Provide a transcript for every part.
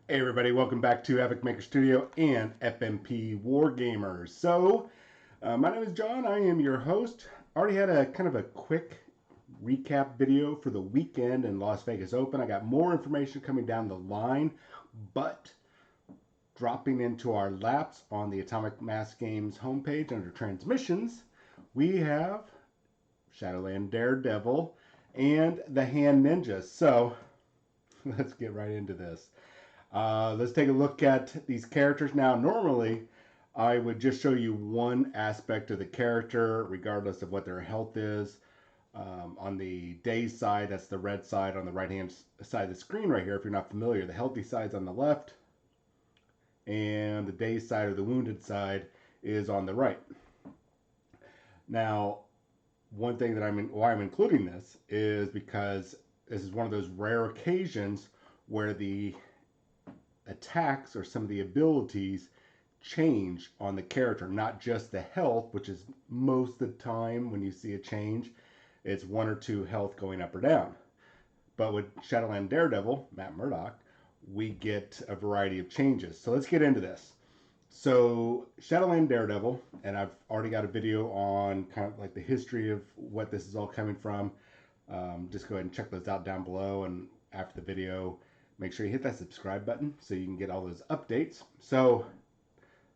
Hey everybody, welcome back to Epic Maker Studio and FMP Wargamers. My name is John. I am your host. Already had a kind of a quick recap video for the weekend in Las Vegas Open. I got more information coming down the line, but dropping into our laps on the Atomic Mass Games homepage under transmissions, we have Shadowland Daredevil and the Hand Ninjas. So let's get right into this. Let's take a look at these characters. Now, normally, I would just show you one aspect of the character, regardless of what their health is. On the day side, that's the red side on the right-hand side of the screen right here, if you're not familiar. The healthy side's on the left, and the day side or the wounded side is on the right. Now, one thing that why I'm including this is because this is one of those rare occasions where the attacks or some of the abilities change on the character, not just the health, which is most of the time when you see a change, it's one or two health going up or down. But with Shadowland Daredevil, Matt Murdock, we get a variety of changes. So let's get into this. So Shadowland Daredevil, and I've already got a video on kind of like the history of what this is all coming from. Just go ahead and check those out down below, and after the video, make sure you hit that subscribe button so you can get all those updates. So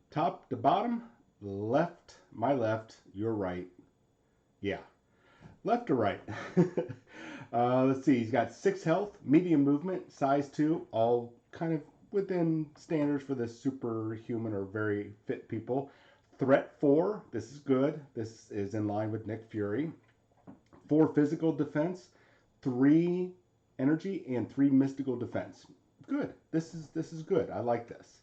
top to bottom, left, my left, your right. Yeah, left to right. Let's see, he's got 6 health, medium movement, size 2, all kind of within standards for the superhuman or very fit people. Threat 4, this is good. This is in line with Nick Fury. 4 physical defense, 3 energy, and 3 mystical defense. Good. This is good. I like this.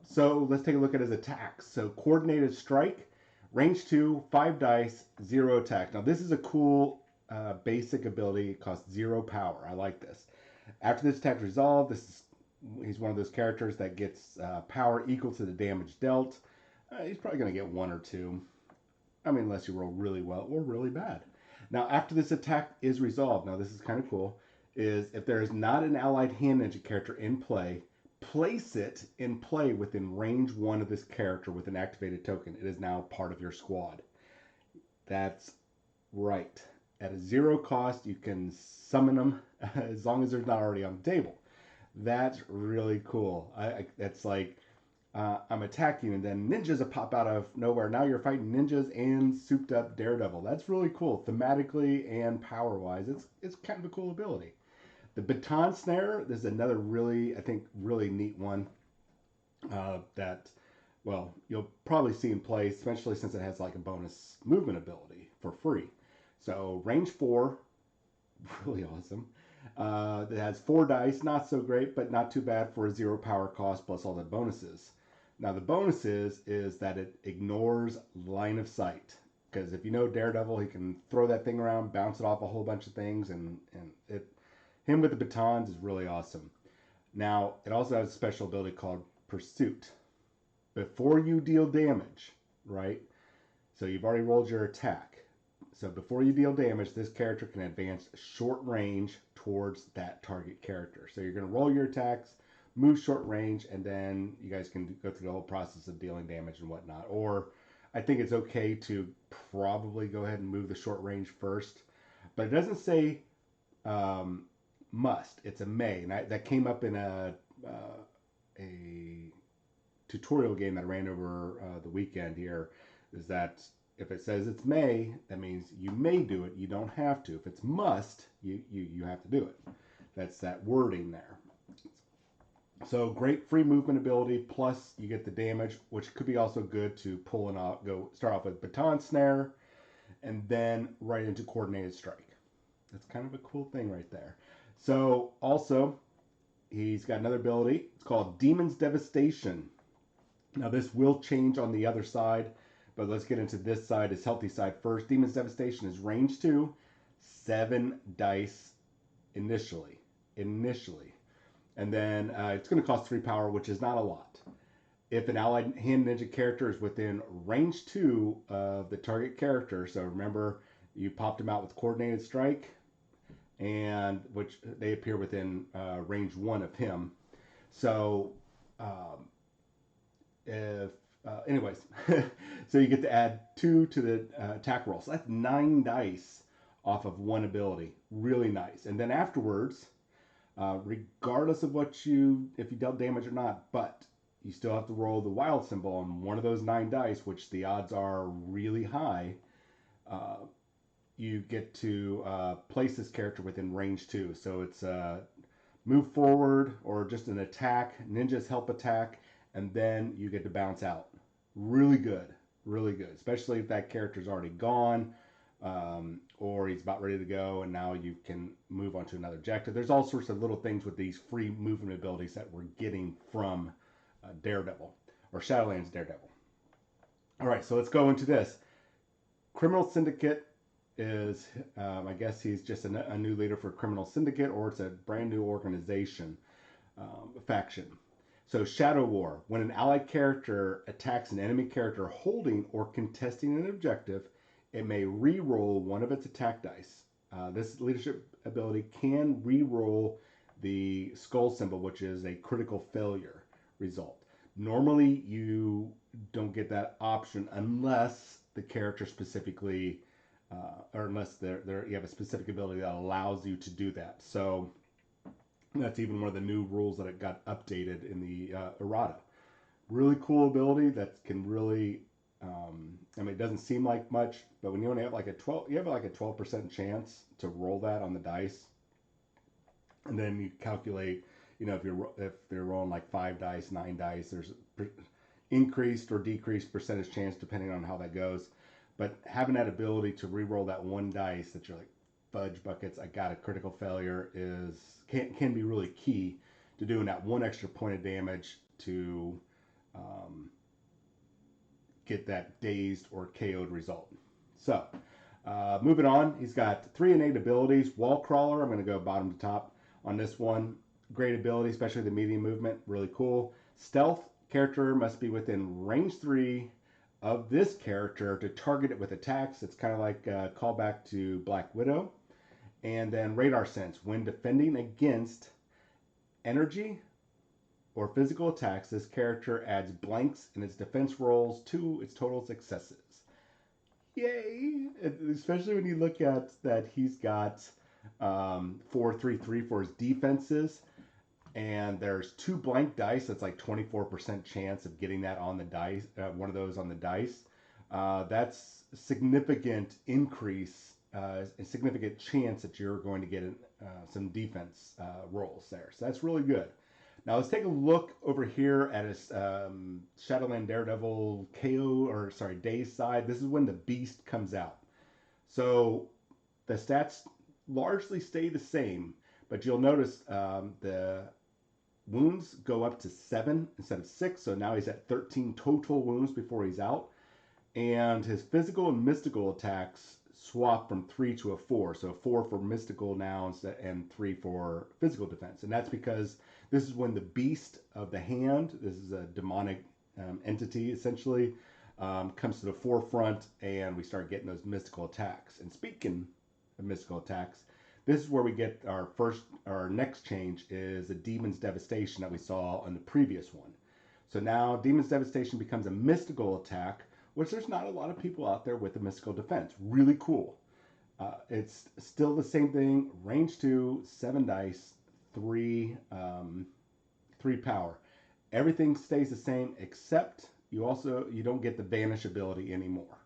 So let's take a look at his attacks. So coordinated strike, range 2, 5 dice, 0 attack. Now this is a cool basic ability. It costs 0 power. I like this. After this attack resolved, he's one of those characters that gets power equal to the damage dealt. He's probably going to get 1 or 2. I mean, unless you roll really well or really bad. Now, after this attack is resolved, now this is kind of cool, is if there is not an allied hand ninja character in play, place it in play within range 1 of this character with an activated token. It is now part of your squad. That's right. At a 0 cost, you can summon them as long as they're not already on the table. That's really cool. That's like I'm attacking, and then ninjas will pop out of nowhere. Now you're fighting ninjas and souped up Daredevil. That's really cool, thematically and power-wise. It's kind of a cool ability. The baton snare, this is another really, I think, really neat one that, well, you'll probably see in play, especially since it has like a bonus movement ability for free. So range 4, really awesome. It has 4 dice, not so great, but not too bad for a 0 power cost plus all the bonuses. Now the bonus is that it ignores line of sight. Because if you know Daredevil, he can throw that thing around, bounce it off a whole bunch of things, and him with the batons is really awesome. Now, it also has a special ability called Pursuit. Before you deal damage, right? So you've already rolled your attack. So before you deal damage, this character can advance short range towards that target character. So you're going to roll your attacks, move short range, and then you guys can go through the whole process of dealing damage and whatnot. Or I think it's okay to probably go ahead and move the short range first. But it doesn't say must. It's a may. And that came up in a tutorial game that I ran over the weekend here, is that if it says it's may, that means you may do it. You don't have to. If it's must, you have to do it. That's that wording there. So great free movement ability, plus you get the damage, which could be also good to pull and start off with baton snare, and then right into coordinated strike. That's kind of a cool thing right there. So also, he's got another ability. It's called Demon's Devastation. Now this will change on the other side, but let's get into this side, his healthy side first. Demon's Devastation is range 2, 7 dice initially. And then it's going to cost 3 power, which is not a lot. If an allied hand ninja character is within range 2 of the target character, so remember you popped him out with coordinated strike, and which they appear within range 1 of him. So, um, if anyways, so you get to add 2 to the attack roll. So that's 9 dice off of one ability. Really nice. And then afterwards, regardless of if you dealt damage or not, but you still have to roll the wild symbol on one of those 9 dice, which the odds are really high. You get to place this character within range 2. So it's move forward or just an attack, ninja's help attack, and then you get to bounce out. Really good, really good, especially if that character's already gone, or he's about ready to go, and now you can move on to another objective. There's all sorts of little things with these free movement abilities that we're getting from Daredevil, or Shadowland's Daredevil. All right, so let's go into this. Criminal Syndicate is, I guess he's just a new leader for Criminal Syndicate, or it's a brand new organization, faction. So Shadow War. When an allied character attacks an enemy character holding or contesting an objective, it may re-roll one of its attack dice. This leadership ability can re-roll the skull symbol, which is a critical failure result. Normally, you don't get that option unless the character specifically, or unless you have a specific ability that allows you to do that. So that's even one of the new rules that it got updated in the errata. Really cool ability that can really, I mean, it doesn't seem like much, but when you only have like a 12% chance to roll that on the dice, and then you calculate, if they're rolling like 5 dice, 9 dice, there's increased or decreased percentage chance depending on how that goes. But having that ability to re-roll that one dice that you're like, fudge buckets, I got a critical failure, can be really key to doing that one extra point of damage to get that dazed or KO'd result. So, moving on, he's got 3 innate abilities. Wall crawler, I'm going to go bottom to top on this one. Great ability, especially the medium movement, really cool. Stealth, character must be within range 3 of this character to target it with attacks. It's kind of like a callback to Black Widow. And then radar sense. When defending against energy or physical attacks, this character adds blanks in its defense rolls to its total successes. Yay! Especially when you look at that he's got 4-3-3 for his defenses, and there's 2 blank dice. That's like 24% chance of getting that on the dice. One of those on the dice. That's significant increase. A significant chance that you're going to get some defense rolls there. So that's really good. Now let's take a look over here at his Shadowland Daredevil Days side. This is when the Beast comes out. So the stats largely stay the same, but you'll notice the wounds go up to 7 instead of 6. So now he's at 13 total wounds before he's out. And his physical and mystical attacks swap from 3 to a 4. So 4 for mystical now and 3 for physical defense. And that's because this is when the beast of the hand, this is a demonic entity essentially, comes to the forefront, and we start getting those mystical attacks. And speaking of mystical attacks, this is where we get our next change is the Demon's Devastation that we saw on the previous one. So now Demon's Devastation becomes a mystical attack, which there's not a lot of people out there with a mystical defense. Really cool. It's still the same thing. Range 2, 7 dice, 3 power. Everything stays the same except you don't get the Vanish ability anymore.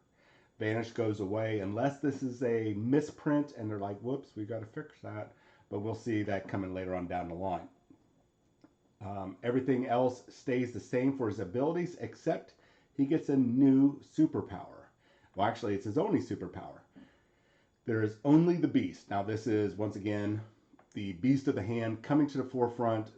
Vanish goes away unless this is a misprint and they're like, whoops, we got to fix that. But we'll see that coming later on down the line. Everything else stays the same for his abilities except he gets a new superpower. Well, actually, it's his only superpower. There is only the Beast. Now, this is, once again, the Beast of the Hand coming to the forefront.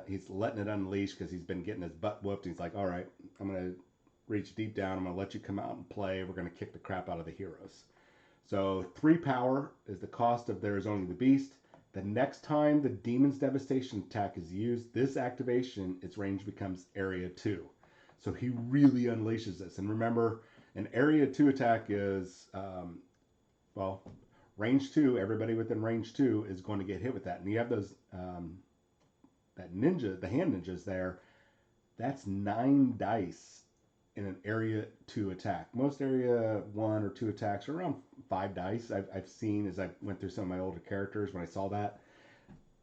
He's letting it unleash because he's been getting his butt whooped. He's like, all right, I'm going to reach deep down. I'm going to let you come out and play. We're going to kick the crap out of the heroes. So 3 power is the cost of There Is Only the Beast. The next time the Demon's Devastation attack is used, this activation, its range becomes Area 2. So he really unleashes this. And remember, an Area 2 attack is, range 2. Everybody within range 2 is going to get hit with that. And you have those that ninja, the hand ninjas there, that's 9 dice in an area 2 attack. Most area 1 or 2 attacks are around 5 dice. I've seen as I went through some of my older characters when I saw that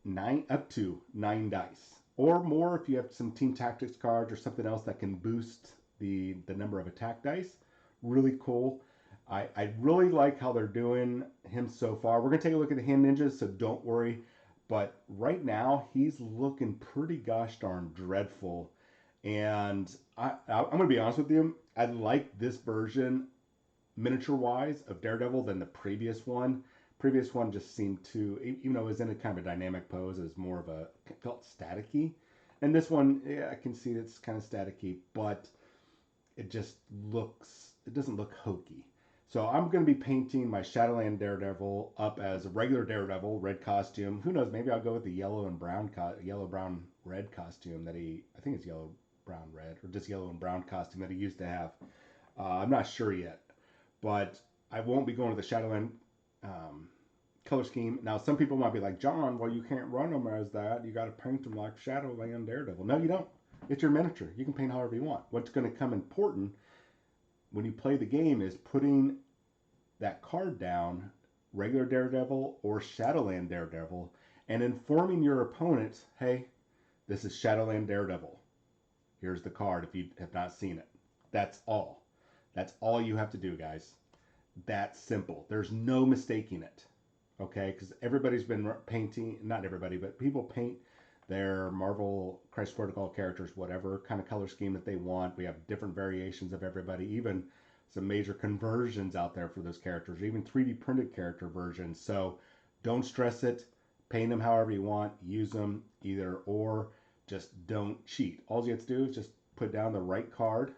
9 up to 9 dice or more if you have some team tactics cards or something else that can boost the number of attack dice. Really cool. I really like how they're doing him so far. We're gonna take a look at the hand ninjas, so don't worry. But right now he's looking pretty gosh darn dreadful. And I'm gonna be honest with you. I like this version miniature wise of Daredevil than the previous one. Previous one just seemed to, even though it was in a kind of a dynamic pose, it was more of a, felt staticky. And this one, yeah, I can see it's kind of staticky, but it just looks, it doesn't look hokey. So I'm going to be painting my Shadowland Daredevil up as a regular Daredevil, red costume. Who knows, maybe I'll go with the yellow and brown, yellow, brown, red costume that I think it's yellow, brown, red, or just yellow and brown costume that he used to have. I'm not sure yet, but I won't be going to the Shadowland color scheme. Now, some people might be like, John, well, you can't run them as that. You got to paint them like Shadowland Daredevil. No, you don't. It's your miniature. You can paint however you want. What's going to come important when you play the game is putting that card down, regular Daredevil or Shadowland Daredevil, and informing your opponent, hey, this is Shadowland Daredevil. Here's the card if you have not seen it. That's all. That's all you have to do, guys. That's simple. There's no mistaking it. Okay? Because everybody's been painting, not everybody, but people paint their Marvel Crisis Protocol characters, whatever kind of color scheme that they want. We have different variations of everybody, even some major conversions out there for those characters, even 3D printed character versions. So don't stress it. Paint them however you want. Use them either or. Just don't cheat. All you have to do is just put down the right card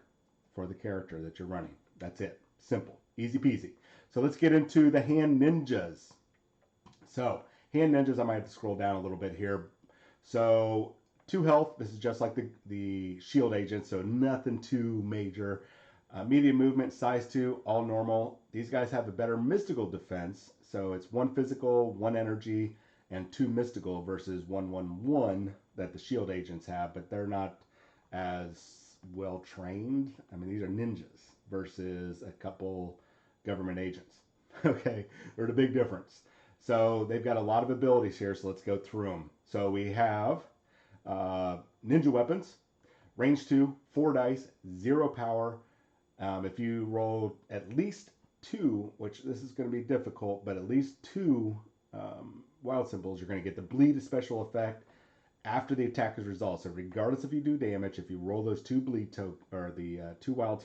for the character that you're running. That's it. Simple. Easy peasy. So let's get into the hand ninjas. So hand ninjas, I might have to scroll down a little bit here. So 2 health. This is just like the shield agent, so nothing too major. Medium movement, size 2, all normal. These guys have a better mystical defense, so it's 1 physical, 1 energy, and 2 mystical versus 1/1/1 that the shield agents have, but they're not as well trained. I mean, these are ninjas versus a couple government agents. Okay, there's a big difference. So they've got a lot of abilities here, so let's go through them. So we have ninja weapons, range 2, 4 dice, 0 power. If you roll at least 2, which this is going to be difficult, but at least 2 wild symbols, you're going to get the bleed special effect after the attack is resolved. So regardless if you do damage, if you roll those 2 bleed or the 2 wild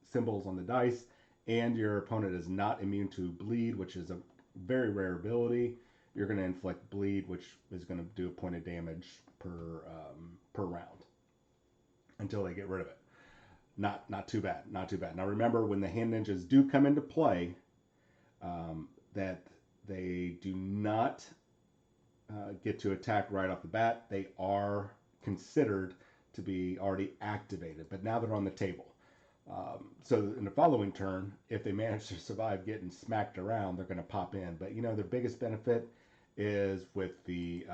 symbols on the dice, and your opponent is not immune to bleed, which is a very rare ability, you're going to inflict bleed, which is going to do a point of damage per round until they get rid of it. Not too bad. Not too bad. Now remember, when the hand ninjas do come into play, that they do not get to attack right off the bat. They are considered to be already activated, but now they're on the table. So in the following turn, if they manage to survive getting smacked around, they're going to pop in. But you know, their biggest benefit is with the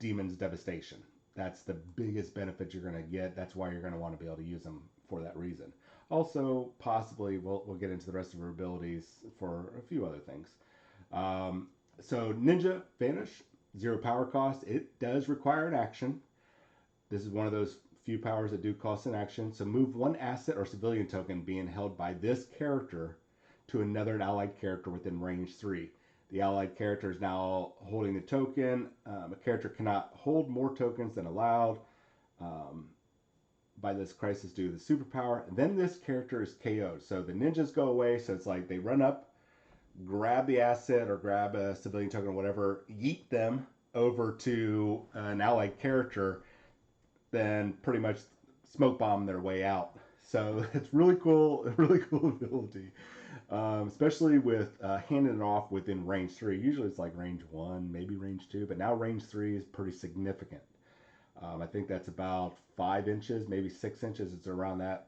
Demon's Devastation. That's the biggest benefit you're going to get. That's why you're going to want to be able to use them for that reason. Also, possibly, we'll get into the rest of her abilities for a few other things. So Ninja Vanish, 0 power cost. It does require an action. This is one of those few powers that do cost an action. So move 1 asset or civilian token being held by this character to another allied character within range 3. The allied character is now holding the token. A character cannot hold more tokens than allowed by this crisis due to the superpower. And then this character is KO'd. So the ninjas go away. So it's like they run up, grab the asset or grab a civilian token or whatever, yeet them over to an allied character, then pretty much smoke bomb their way out. So it's really cool ability. Especially with handing it off within range 3. Usually it's like range 1, maybe range 2, but now range 3 is pretty significant. I think that's about 5 inches, maybe 6 inches. It's around that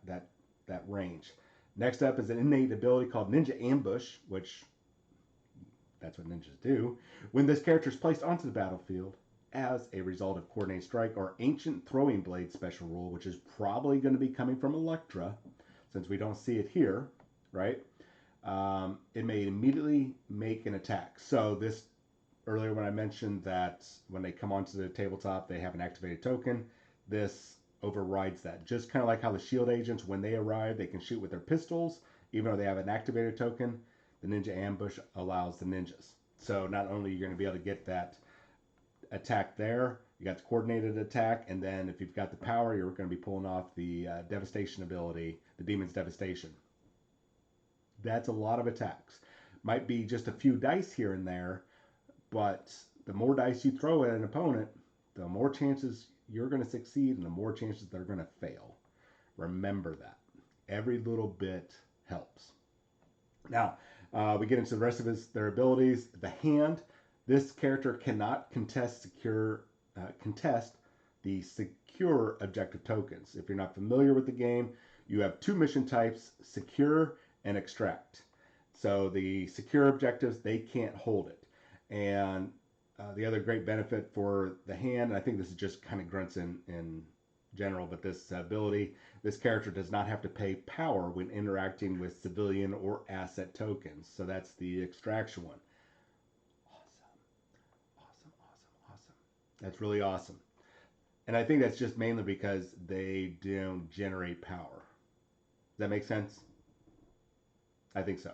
range. Next up is an innate ability called Ninja Ambush, which that's what ninjas do. When this character is placed onto the battlefield, as a result of Coordinated Strike or Ancient Throwing Blade special rule, which is probably going to be coming from Electra, since we don't see it here, right? It may immediately make an attack. So this, earlier when I mentioned that when they come onto the tabletop, they have an activated token, this overrides that. Just kind of like how the shield agents, when they arrive, they can shoot with their pistols, even though they have an activated token. The ninja ambush allows the ninjas. So not only are you going to be able to get that attack there, you got the coordinated attack, and then if you've got the power, you're going to be pulling off the devastation ability, the demon's devastation. That's a lot of attacks. Might be just a few dice here and there, but the more dice you throw at an opponent, the more chances you're going to succeed and the more chances they're going to fail. Remember that. Every little bit helps. Now, we get into the rest of their abilities. The hand. This character cannot contest the secure objective tokens. If you're not familiar with the game, you have two mission types, secure and extract. So the secure objectives, they can't hold it. And the other great benefit for the hand, and I think this is just kind of grunts in general, but this ability, this character does not have to pay power when interacting with civilian or asset tokens. So that's the extraction one. Awesome. That's really awesome. And I think that's just mainly because they don't generate power. Does that make sense? I think so.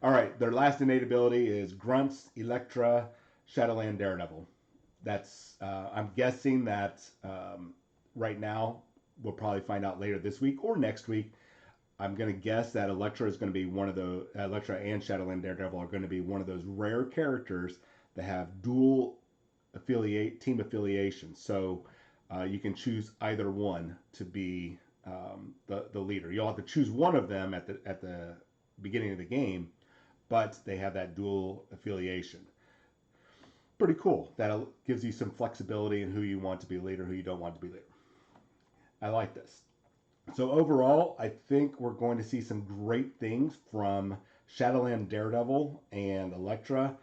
All right, their last innate ability is Grunts, Electra, Shadowland Daredevil. That's, I'm guessing that right now, we'll probably find out later this week or next week. I'm going to guess that Electra is going to be one of the, Electra and Shadowland Daredevil are going to be one of those rare characters that have dual team affiliations. So you can choose either one to be the leader. You'll have to choose one of them at the beginning of the game, but they have that dual affiliation. Pretty cool. That gives you some flexibility in who you want to be leader, who you don't want to be leader. I like this. So overall, I think we're going to see some great things from Shadowland Daredevil and Electra,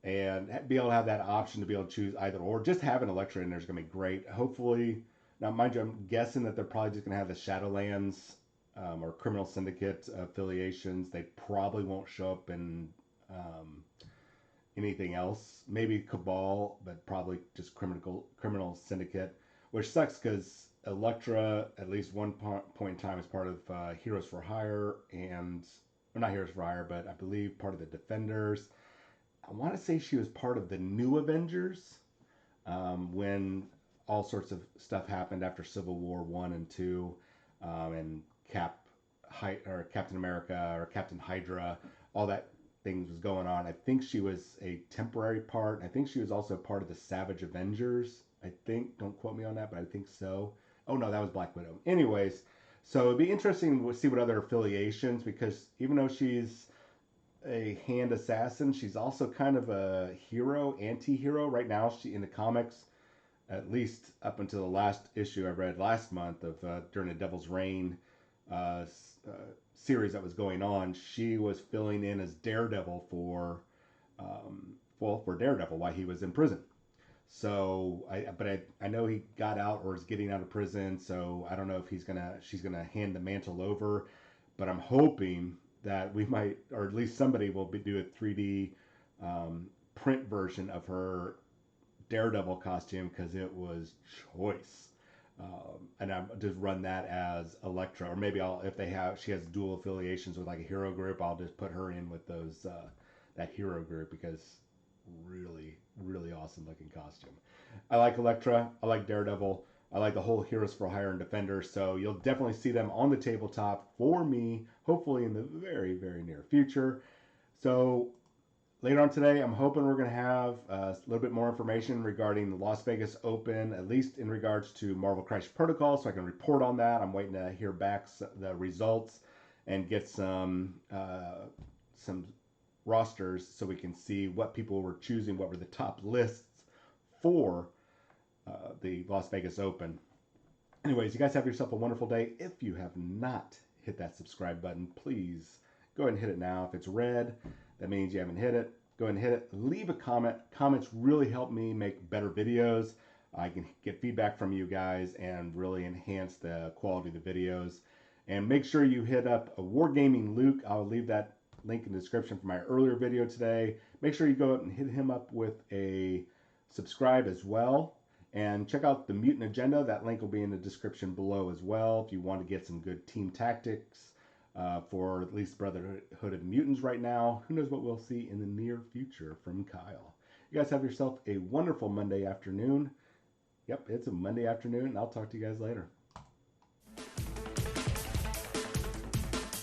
and be able to have that option to be able to choose either or. Just having Electra in there is going to be great. Hopefully, now mind you, I'm guessing that they're probably just going to have the Shadowlands or Criminal Syndicate affiliations. They probably won't show up in anything else. Maybe Cabal, but probably just Criminal Syndicate, which sucks because Electra, at least one point in time, is part of Heroes for Hire, and well, not Heroes for Hire, but I believe part of the Defenders. I want to say she was part of the New Avengers when all sorts of stuff happened after Civil War 1 and 2, and Captain America or Captain Hydra, all that things was going on. I think she was a temporary part. I think she was also part of the Savage Avengers. I think, don't quote me on that, but I think so. Oh no, that was Black Widow. Anyways, so it'd be interesting to see what other affiliations, because even though she's a hand assassin, she's also kind of a hero, anti-hero. Right now, she in the comics, at least up until the last issue I read last month of during the Devil's Reign series that was going on, she was filling in as Daredevil for Daredevil while he was in prison. So I know he got out or is getting out of prison. So I don't know if she's gonna hand the mantle over, but I'm hoping that we might, or at least somebody will do a 3D print version of her Daredevil costume, because it was choice. And I'm just run that as Electra, or maybe she has dual affiliations with like a hero group, I'll just put her in with those that hero group, because really awesome looking costume. I like Electra, I like Daredevil, I like the whole Heroes for Hire and Defenders, so you'll definitely see them on the tabletop for me, hopefully in the very near future. So later on today, I'm hoping we're going to have a little bit more information regarding the Las Vegas Open, at least in regards to Marvel Crisis Protocol, so I can report on that. I'm waiting to hear back the results and get some rosters so we can see what people were choosing, what were the top lists for the Las Vegas Open. Anyways, you guys have yourself a wonderful day. If you have not hit that subscribe button, please go ahead and hit it now. If it's red, that means you haven't hit it. Go ahead and hit it. Leave a comment. Comments really help me make better videos. I can get feedback from you guys and really enhance the quality of the videos. And make sure you hit up a Wargaming Luke. I'll leave that link in the description for my earlier video today. Make sure you go up and hit him up with a subscribe as well. And check out the Mutant Agenda. That link will be in the description below as well if you want to get some good team tactics for at least Brotherhood of Mutants right now. Who knows what we'll see in the near future from Kyle. You guys have yourself a wonderful Monday afternoon. Yep, it's a Monday afternoon, and I'll talk to you guys later.